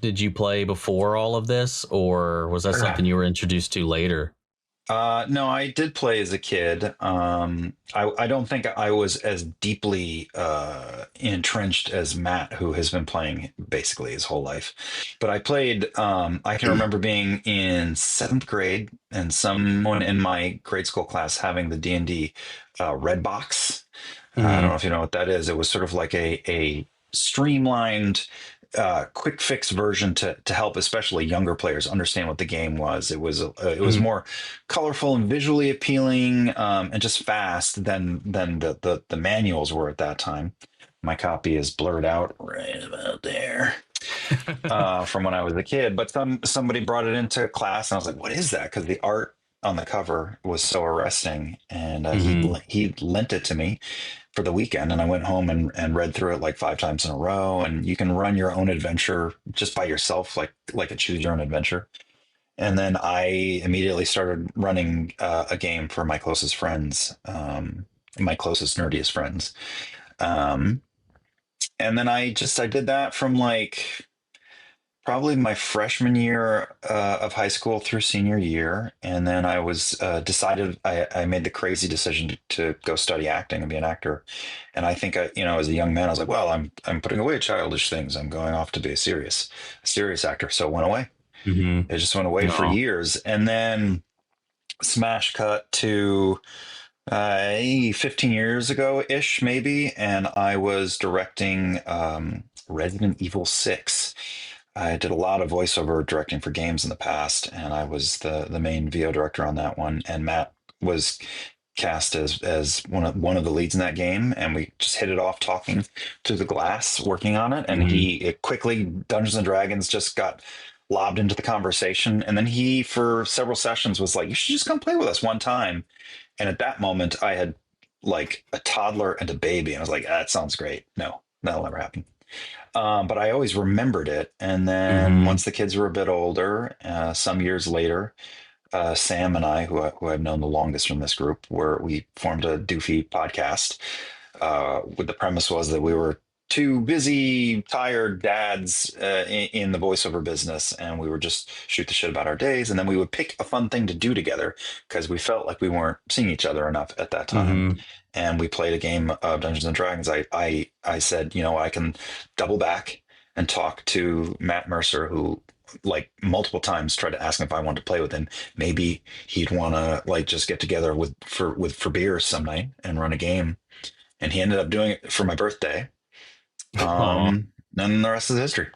did you play before all of this, or was that something you were introduced to later? No, I did play as a kid. I don't think I was as deeply entrenched as Matt, who has been playing basically his whole life. But I played. I can remember being in seventh grade and someone in my grade school class having the D&D red box. I don't know Hmm. if you know what that is. It was sort of like a streamlined, quick fix version to help, especially younger players, understand what the game was. It was Hmm. more colorful and visually appealing, and just fast than the manuals were at that time. My copy is blurred out right about there, from when I was a kid. But somebody brought it into class, and I was like, "What is that?" Because the art on the cover was so arresting, and Hmm. he lent it to me for the weekend, and I went home and read through it like five times in a row. And you can run your own adventure just by yourself, like a choose your own adventure. And then I immediately started running a game for my closest friends, my closest nerdiest friends. Um, and then I did that from like probably my freshman year of high school through senior year, and then I was decided I made the crazy decision to go study acting and be an actor. And I think as a young man, I was like, well, I'm putting away childish things. I'm going off to be a serious actor. So it went away. Hmm. It just went away for No. years, and then smash cut to 15 years ago ish, maybe, and I was directing Resident Evil 6. I did a lot of voiceover directing for games in the past, and I was the main VO director on that one. And Matt was cast as one of the leads in that game, and we just hit it off talking to the glass, working on it. And Hmm. it quickly Dungeons and Dragons just got lobbed into the conversation, and then he for several sessions was like, "You should just come play with us one time." And at that moment, I had like a toddler and a baby, and I was like, "That sounds great. No, that'll never happen." But I always remembered it. And then Hmm. once the kids were a bit older, some years later, Sam and I, who I've known the longest from this group, we formed a doofy podcast. With the premise was that we were two busy, tired dads in the voiceover business, and we would just shoot the shit about our days, and then we would pick a fun thing to do together because we felt like we weren't seeing each other enough at that time. Hmm. And we played a game of Dungeons and Dragons. I said, I can double back and talk to Matt Mercer, who like multiple times tried to ask him if I wanted to play with him. Maybe he'd want to like just get together for beers some night and run a game. And he ended up doing it for my birthday. Oh, And the rest is history.